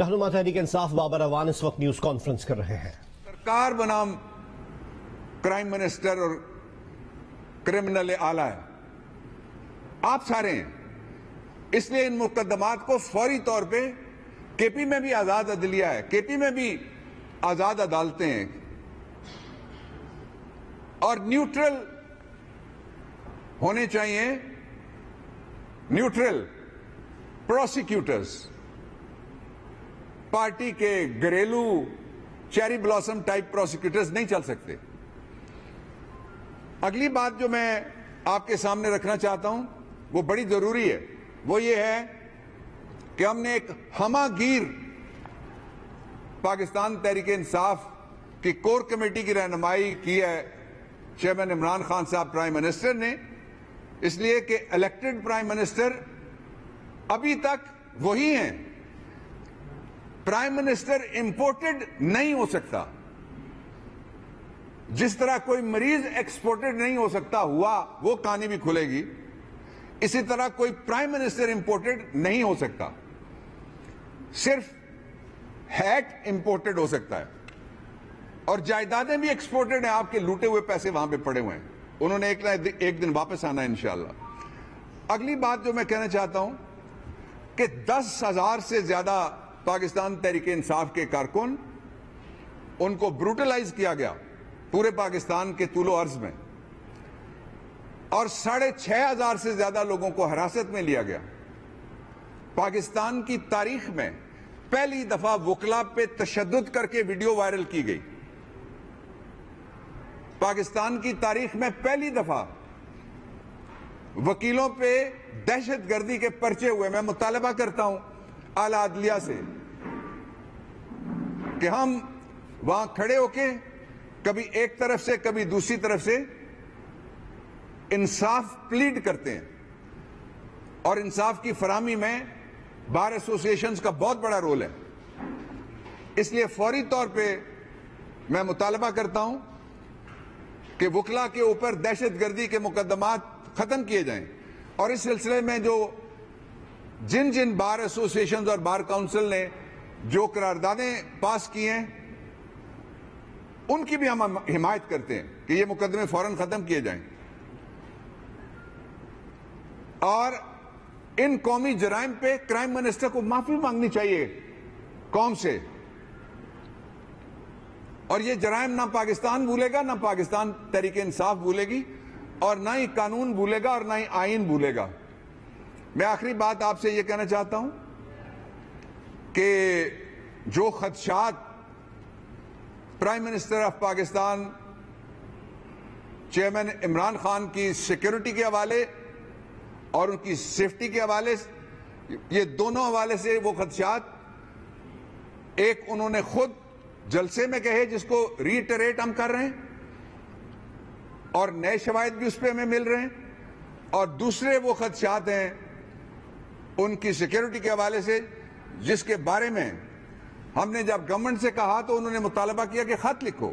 رہنما تحریک انصاف بابر اعوان اس وقت news conference کر رہے ہیں۔ سرکار بنام کرائم منسٹر اور کرمنل اعلی ہے، آپ سارے ہیں، اس لیے ان مقدمات کو فوری طور پہ کے پی میں بھی آزاد عدلیہ ہے، کے پی میں بھی آزاد عدالتیں ہیں اور نیوٹرل ہونے چاہیے، نیوٹرل پروسیکیوٹرز، پارٹی کے گھریلو چیری بلاسم ٹائپ پروسیکیوٹرز نہیں چل سکتے۔ اگلی بات جو میں آپ کے سامنے رکھنا چاہتا ہوں وہ بڑی ضروری ہے، وہ یہ ہے کہ ہم نے ایک ہمہ گیر پاکستان تحریک انصاف کی کور کمیٹی کی رہنمائی کی ہے چیئرمین عمران خان صاحب پرائم منسٹر نے، اس لیے کہ الیکٹڈ پرائم منسٹر ابھی تک وہی ہیں، پرائم منسٹر امپورٹڈ نہیں ہو سکتا، جس طرح کوئی مریض ایکسپورٹڈ نہیں ہو سکتا ہوا وہ کہانی بھی کھلے گی، اسی طرح کوئی پرائم منسٹر امپورٹڈ نہیں ہو سکتا، صرف ہیٹ امپورٹڈ ہو سکتا ہے، اور جائیدادیں بھی ایکسپورٹڈ ہیں، آپ کے لوٹے ہوئے پیسے وہاں پہ پڑے ہوئے ہیں، انہوں نے ایک دن واپس آنا ہے انشاءاللہ۔ اگلی بات جو میں کہنا چاہتا ہوں کہ 10,000 سے زیادہ پاکستان تحریک انصاف کے کارکن، ان کو بروٹلائز کیا گیا پورے پاکستان کے طول و عرض میں، اور 6,500 سے زیادہ لوگوں کو حراست میں لیا گیا۔ پاکستان کی تاریخ میں پہلی دفعہ وکلا پہ تشدد کر کے ویڈیو وائرل کی گئی، پاکستان کی تاریخ میں پہلی دفعہ وکیلوں پہ دہشت گردی کے پرچے ہوئے۔ میں مطالبہ کرتا ہوں اعلیٰ عدلیہ سے کہ ہم وہاں کھڑے ہو کے کبھی ایک طرف سے کبھی دوسری طرف سے انصاف پلیڈ کرتے ہیں، اور انصاف کی فراہمی میں بار ایسوسیشنز کا بہت بڑا رول ہے۔ اس لیے فوری طور پہ میں مطالبہ کرتا ہوں کہ وکلا کے اوپر دہشت گردی کے مقدمات ختم کیے جائیں، اور اس سلسلے میں جن بار ایسوسیشنز اور بار کاؤنسل نے جو قراردادیں پاس کی ہیں ان کی بھی ہم حمایت کرتے ہیں کہ یہ مقدمے فوراً ختم کیے جائیں، اور ان قومی جرائم پہ کرائم منسٹر کو معافی مانگنی چاہیے قوم سے، اور یہ جرائم نہ پاکستان بھولے گا، نہ پاکستان تحریک انصاف بھولے گی، اور نہ ہی قانون بھولے گا اور نہ ہی آئین بھولے گا۔ میں آخری بات آپ سے یہ کہنا چاہتا ہوں کہ جو خدشات prime minister of Pakistan chairman Imran Khan کی سیکیورٹی کے حوالے اور ان کی سیفٹی کے حوالے سے، یہ دونوں حوالے سے وہ خدشات، ایک انہوں نے خود جلسے میں کہے جس کو ریٹریٹ ہم کر رہے ہیں، اور نئے شواہد بھی اس پہ ہمیں مل رہے ہیں، اور دوسرے وہ خدشات ہیں ان کی سیکیورٹی کے حوالے سے جس کے بارے میں ہم نے جب گورنمنٹ سے کہا تو انہوں نے مطالبہ کیا کہ خط لکھو۔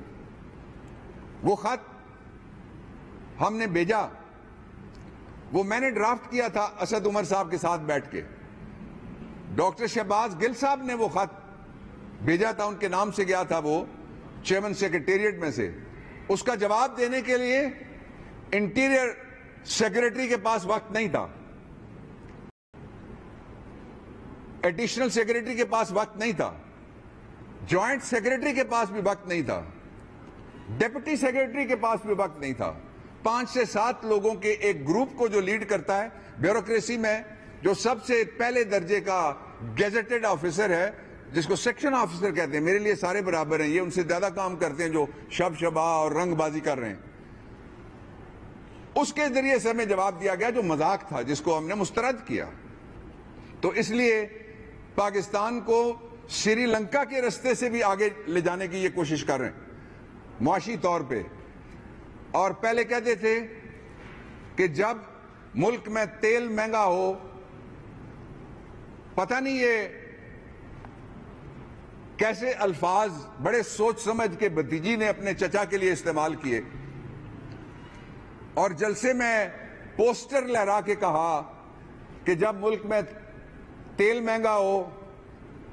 وہ خط ہم نے بھیجا، وہ میں نے ڈرافٹ کیا تھا اسد عمر صاحب کے ساتھ بیٹھ کے، ڈاکٹر شہباز گل صاحب نے وہ خط بھیجا تھا، ان کے نام سے گیا تھا وہ چیئرمین سیکریٹریٹ میں سے، اس کا جواب دینے کے لیے انٹیریئر سیکریٹری کے پاس وقت نہیں تھا، ایڈیشنل سیکریٹری کے پاس وقت نہیں تھا، جوائنٹ سیکریٹری کے پاس بھی وقت نہیں تھا، ڈپٹی سیکریٹری کے پاس بھی وقت نہیں تھا۔ 5 سے 7 لوگوں کے ایک گروپ کو جو لیڈ کرتا ہے بیوروکریسی میں، جو سب سے پہلے درجے کا گیزٹڈ آفیسر ہے، جس کو سیکشن آفیسر کہتے ہیں، میرے لیے سارے برابر ہیں، یہ ان سے زیادہ کام کرتے ہیں جو شبہ اور رنگ بازی کر رہے ہیں، اس کے ذریعے سے ہمیں جواب دیا گیا جو مذاق تھا، جس کو ہم نے مسترد کیا۔ تو اس لیے پاکستان کو سری لنکا کے رستے سے بھی آگے لے جانے کی یہ کوشش کر رہے ہیں معاشی طور پہ، اور پہلے کہتے تھے کہ جب ملک میں تیل مہنگا ہو، پتہ نہیں یہ کیسے الفاظ بڑے سوچ سمجھ کے بھتیجی نے اپنے چچا کے لیے استعمال کیے، اور جلسے میں پوسٹر لہرا کے کہا کہ جب ملک میں تیل مہنگا ہو